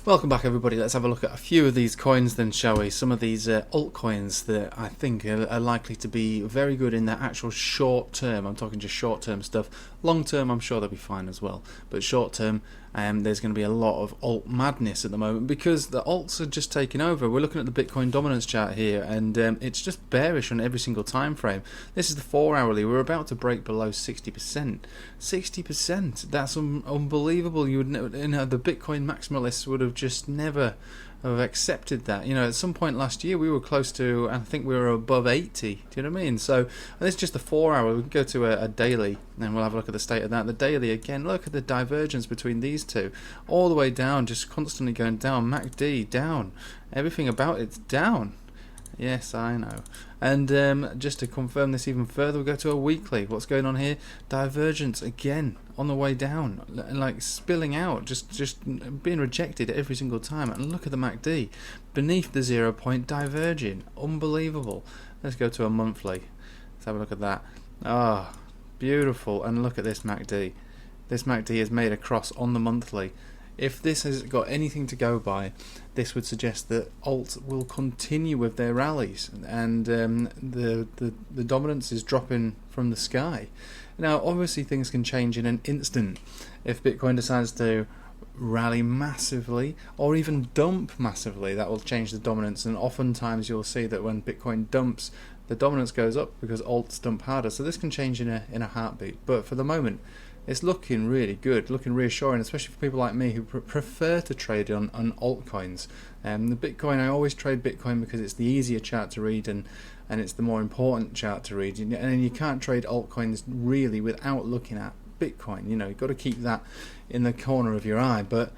Welcome back, everybody. Let's have a look at a few of these coins then, shall we? Some of these altcoins that I think are likely to be very good in their actual short term. I'm talking just short term stuff. Long term, I'm sure they'll be fine as well. But short term, there's going to be a lot of alt madness at the moment because the alts are just taking over. We're looking at the Bitcoin dominance chart here, and it's just bearish on every single time frame. This is the 4 hourly. We're about to break below 60%. 60%. That's unbelievable. You know, the Bitcoin maximalists would have just never have accepted that. You know, at some point last year we were close to, I think we were above 80. Do you know what I mean? So this is just the 4 hour. We can go to a daily and we'll have a look at the state of that. The daily, again, look at the divergence between these two, all the way down, just constantly going down. MACD down, everything about it's down. Yes, I know. And just to confirm this even further, we'll go to a weekly. What's going on here? Divergence again on the way down, like spilling out, just being rejected every single time. And look at the MACD beneath the 0 point, diverging. Unbelievable. Let's go to a monthly. Let's have a look at that. Ah, beautiful. And look at this MACD. This MACD is made a cross on the monthly. If this has got anything to go by, this would suggest that alt will continue with their rallies, and the dominance is dropping from the sky. Now, obviously, things can change in an instant. If Bitcoin decides to rally massively or even dump massively, that will change the dominance. And oftentimes, you'll see that when Bitcoin dumps, the dominance goes up because alts dump harder. So this can change in a heartbeat. But for the moment, it's looking really good, looking reassuring, especially for people like me who prefer to trade on altcoins. The Bitcoin, I always trade Bitcoin because it's the easier chart to read and it's the more important chart to read. And you can't trade altcoins really without looking at Bitcoin. You know, you've got to keep that in the corner of your eye. But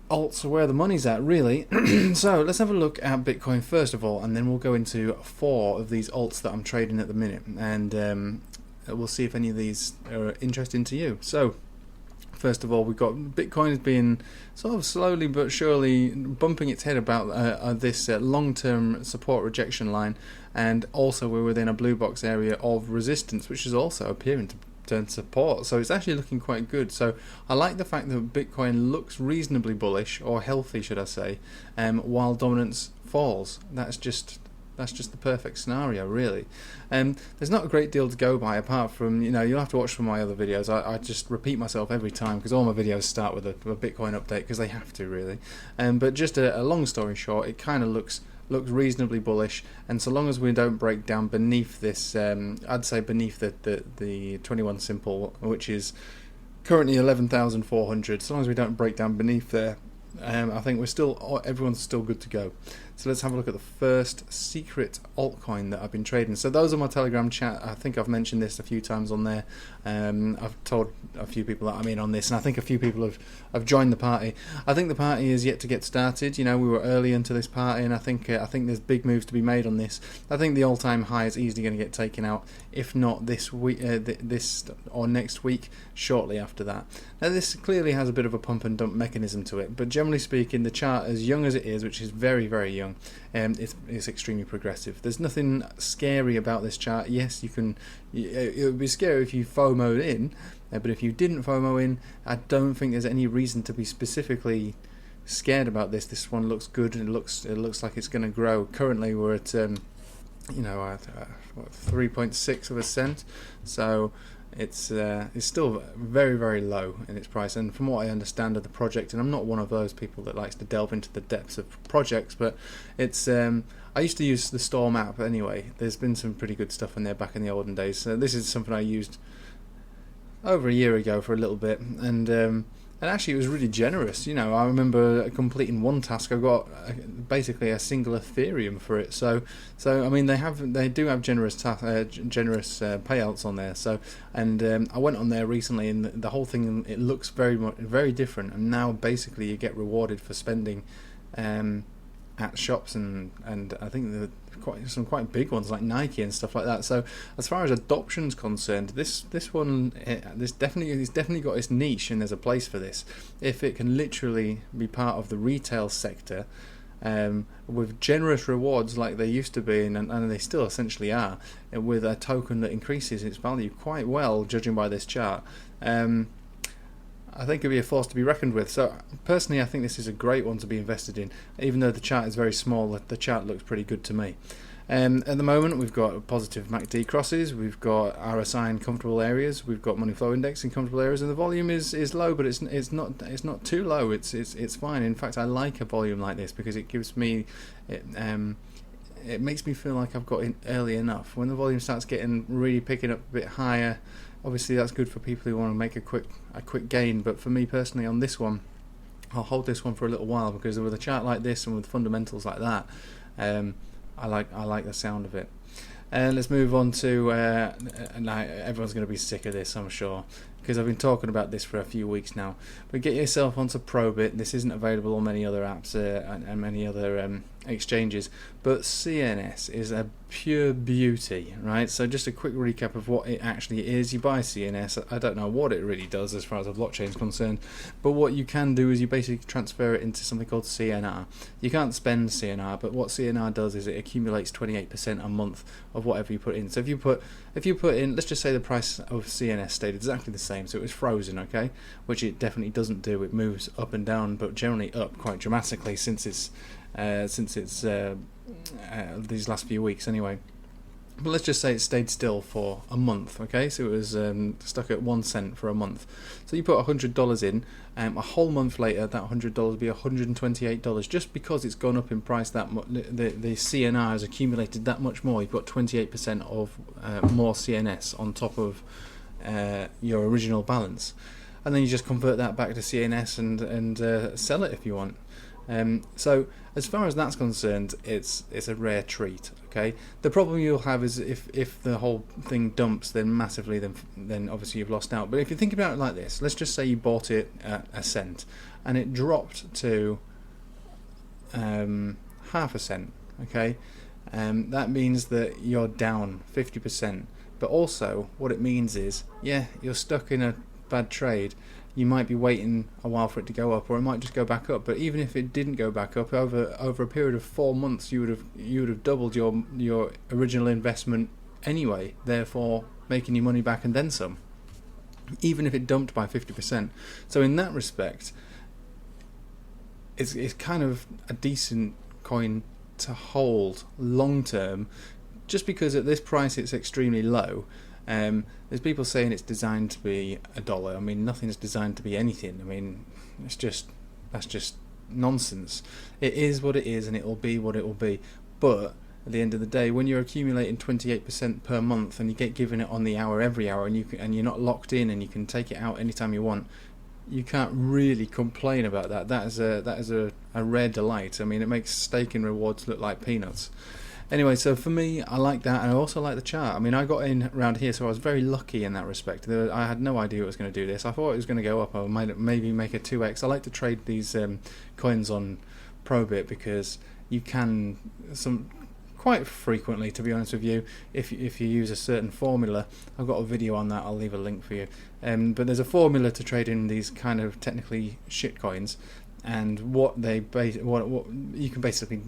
alts are where the money's at, really. So let's have a look at Bitcoin first of all, and then we'll go into 4 of these alts that I'm trading at the minute. And we'll see if any of these are interesting to you. So, first of all, we've got Bitcoin being sort of slowly but surely bumping its head about this long-term support rejection line, and also we're within a blue box area of resistance, which is also appearing to turn support. So it's actually looking quite good. So I like the fact that Bitcoin looks reasonably bullish, or healthy, should I say, while dominance falls. That's just the perfect scenario, really. There's not a great deal to go by apart from, you know, you'll have to watch from my other videos. I just repeat myself every time because all my videos start with a Bitcoin update because they have to, really. But just a long story short, it kind of looks reasonably bullish, and so long as we don't break down beneath this, I'd say beneath the 21 simple, which is currently 11,400, so long as we don't break down beneath there, I think everyone's still good to go. So let's have a look at the first secret altcoin that I've been trading. So those are my Telegram chat. I think I've mentioned this a few times on there. I've told a few people that I'm in on this, and I think a few people have joined the party. I think the party is yet to get started. You know, we were early into this party, and I think there's big moves to be made on this. I think the all-time high is easily going to get taken out, if not this week, this or next week, shortly after that. Now, this clearly has a bit of a pump and dump mechanism to it, but generally speaking, the chart, as young as it is, which is very, very young, it's extremely progressive. There's nothing scary about this chart. Yes, it would be scary if you FOMO'd in, but if you didn't FOMO in, I don't think there's any reason to be specifically scared about this. This one looks good, and it looks like it's going to grow. Currently, we're at 3.6%, so it's still very, very low in its price. And from what I understand of the project, and I'm not one of those people that likes to delve into the depths of projects, but it's I used to use the Storm app anyway. There's been some pretty good stuff in there back in the olden days. So this is something I used over a year ago for a little bit, and actually it was really generous. You know, I remember completing one task. I got basically a single Ethereum for it. So I mean, they do have generous payouts on there. So, and I went on there recently, and the whole thing, it looks very different. And now basically you get rewarded for spending at shops, and I think some quite big ones like Nike and stuff like that. So as far as adoption's concerned, this definitely got its niche, and there's a place for this if it can literally be part of the retail sector, with generous rewards like they used to be, and they still essentially are, with a token that increases its value quite well, judging by this chart. I think it'll be a force to be reckoned with. So personally, I think this is a great one to be invested in. Even though the chart is very small, the chart looks pretty good to me. At the moment, we've got positive MACD crosses, we've got RSI in comfortable areas, we've got money flow index in comfortable areas, and the volume is low, but it's not too low. It's fine. In fact, I like a volume like this because it gives me it makes me feel like I've got in early enough. When the volume starts getting really picking up a bit higher, obviously that's good for people who want to make a quick gain. But for me personally, on this one, I'll hold this one for a little while because with a chart like this and with fundamentals like that, I like the sound of it. Let's move on to now everyone's going to be sick of this, I'm sure, because I've been talking about this for a few weeks now. But get yourself onto Probit. This isn't available on many other apps and many other exchanges, but CNS is a pure beauty, right? So just a quick recap of what it actually is. You buy CNS. I don't know what it really does as far as a blockchain is concerned, but what you can do is you basically transfer it into something called CNR. You can't spend CNR, but what CNR does is it accumulates 28% a month of whatever you put in. So if you put in, let's just say the price of CNS stayed exactly the same, so it was frozen, okay, which it definitely doesn't do. It moves up and down, but generally up quite dramatically since it's these last few weeks anyway. But let's just say it stayed still for a month, okay? So it was stuck at 1 cent for a month. So you put $100 in, a whole month later, that $100 will be $128 just because it's gone up in price that much. The CNR has accumulated that much more. You've got 28% of more CNS on top of your original balance, and then you just convert that back to CNS and sell it if you want. So as far as that's concerned, it's a rare treat. Okay, the problem you'll have is if the whole thing dumps then massively, then obviously you've lost out. But if you think about it like this, let's just say you bought it at a cent and it dropped to half a cent. Okay, that means that you're down 50%. But also, what it means is, yeah, you're stuck in a bad trade. You might be waiting a while for it to go up, or it might just go back up. But even if it didn't go back up, over a period of 4 months, you would have doubled your original investment anyway. Therefore, making your money back and then some. Even if it dumped by 50%. So in that respect, it's kind of a decent coin to hold long term, just because at this price it's extremely low. There's people saying it's designed to be $1. I mean, nothing's designed to be anything. I mean, that's just nonsense. It is what it is, and it will be what it will be. But at the end of the day, when you're accumulating 28% per month, and you get given it on the hour every hour, and you're not locked in, and you can take it out anytime you want, you can't really complain about that. That is a rare delight. I mean, it makes staking rewards look like peanuts. Anyway, so for me, I like that, and I also like the chart. I mean, I got in around here, so I was very lucky in that respect. I had no idea it was going to do this. I thought it was going to go up. I might maybe make a 2x. I like to trade these coins on Probit because you can quite frequently, to be honest with you, if you use a certain formula. I've got a video on that. I'll leave a link for you. But there's a formula to trade in these kind of technically shit coins. And what you can basically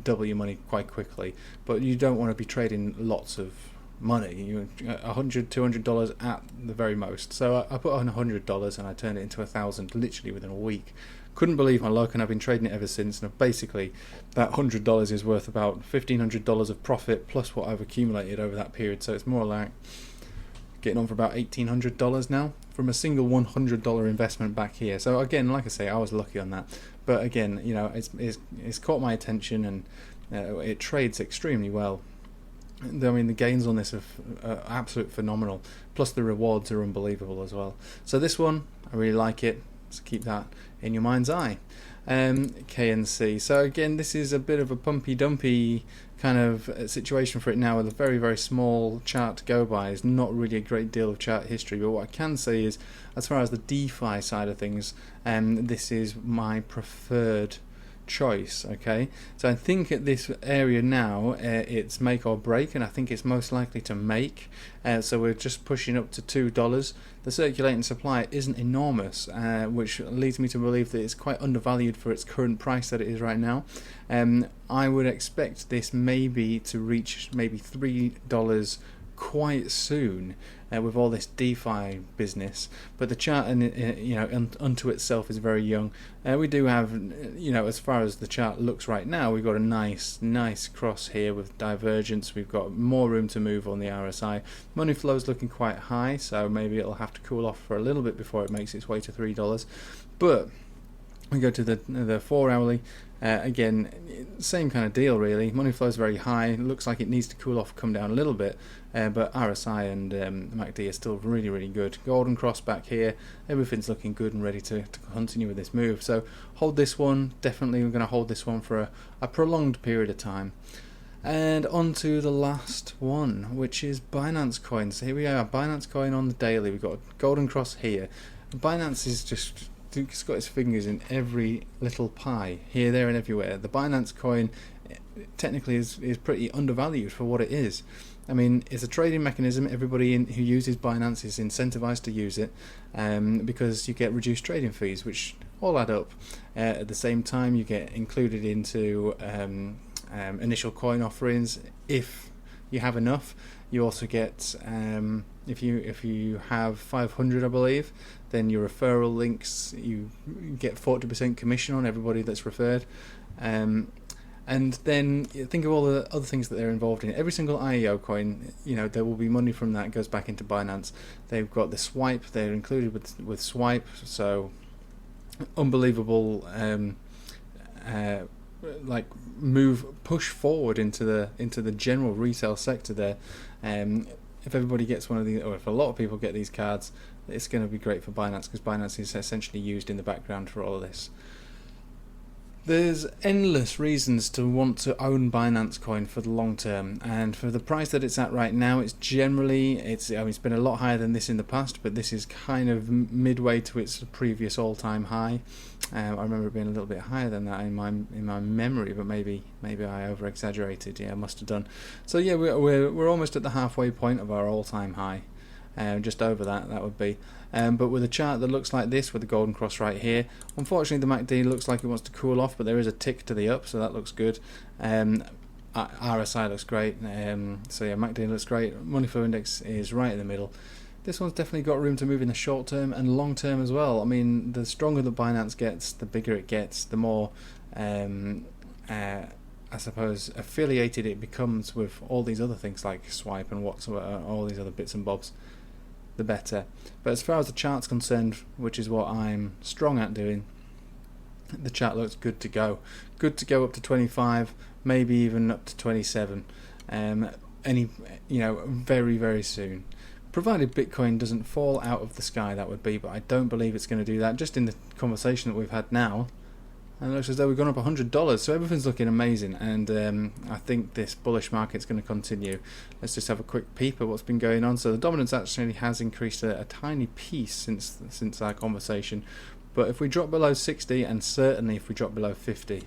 double your money quite quickly, but you don't want to be trading lots of money. $100, $200 at the very most. So I put on $100 and I turned it into 1,000 literally within a week. Couldn't believe my luck, and I've been trading it ever since. And basically, that $100 is worth about $1,500 of profit plus what I've accumulated over that period. So it's more like getting on for about $1,800 now from a single $100 investment back here. So again, like I say, I was lucky on that. But again, you know, it's caught my attention, and it trades extremely well. I mean, the gains on this are absolutely phenomenal. Plus the rewards are unbelievable as well. So this one, I really like it. So keep that in your mind's eye. KNC. So again, this is a bit of a pumpy dumpy kind of situation for it now, with a very, very small chart to go by. It's not really a great deal of chart history, but what I can say is, as far as the DeFi side of things, this is my preferred choice. Okay, so I think at this area now it's make or break, and I think it's most likely to make. So we're just pushing up to $2. The circulating supply isn't enormous, which leads me to believe that it's quite undervalued for its current price that it is right now. I would expect this maybe to reach maybe $3 quite soon with all this DeFi business, but the chart unto itself is very young. We do have, as far as the chart looks right now, we've got a nice cross here with divergence. We've got more room to move on the RSI. Money flow is looking quite high, so maybe it'll have to cool off for a little bit before it makes its way to $3. But we go to the 4 hourly. Again, same kind of deal really. Money flow is very high. Looks like it needs to cool off, come down a little bit, but RSI and MACD are still really good. Golden cross back here. Everything's looking good and ready to continue with this move. So hold this one. Definitely, we're going to hold this one for a prolonged period of time. And on to the last one, which is Binance Coins. So here we are, Binance Coin on the daily. We've got a golden cross here. Binance is just... It's got its fingers in every little pie, here, there and everywhere. The Binance coin technically is pretty undervalued for what it is. I mean, it's a trading mechanism. Everybody who uses Binance is incentivized to use it because you get reduced trading fees, which all add up. At the same time, you get included into initial coin offerings if you have enough. You also get, if you have 500, I believe, then your referral links, you get 40% commission on everybody that's referred. And then think of all the other things that they're involved in. Every single IEO coin, there will be money from that goes back into Binance. They've got the swipe. They're included with swipe. So unbelievable, push forward into the general retail sector there. If everybody gets one of these, or if a lot of people get these cards, it's going to be great for Binance, because Binance is essentially used in the background for all of this. There's endless reasons to want to own Binance Coin for the long term, and for the price that it's at right now, it's been a lot higher than this in the past, but this is kind of midway to its previous all-time high. I remember it being a little bit higher than that in my memory, but maybe I over-exaggerated. Yeah, I must have done. So yeah, we're almost at the halfway point of our all-time high. Just over that would be. But with a chart that looks like this, with the golden cross right here, unfortunately the MACD looks like it wants to cool off, but there is a tick to the up, so that looks good. RSI looks great. So yeah, MACD looks great. Money flow index is right in the middle. This one's definitely got room to move in the short term and long term as well. I mean, the stronger the Binance gets, the bigger it gets, the more I suppose affiliated it becomes with all these other things like Swipe and whatsoever, all these other bits and bobs, the better. But as far as the chart's concerned, which is what I'm strong at doing, the chart looks good to go. Good to go up to 25, maybe even up to 27. Very, very soon. Provided Bitcoin doesn't fall out of the sky, that would be, but I don't believe it's going to do that. Just in the conversation that we've had now, and it looks as though we've gone up $100, so everything's looking amazing, and I think this bullish market's going to continue. Let's just have a quick peep at what's been going on. So the dominance actually has increased a tiny piece since our conversation, but if we drop below 60, and certainly if we drop below 50,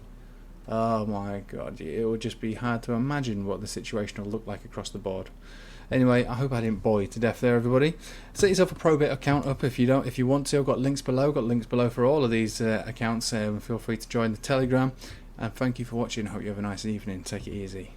oh my god, it would just be hard to imagine what the situation will look like across the board. Anyway, I hope I didn't bore you to death there, everybody. Set yourself a Probit account up if you want to. I've got links below. For all of these accounts. Feel free to join the Telegram. And thank you for watching. I hope you have a nice evening. Take it easy.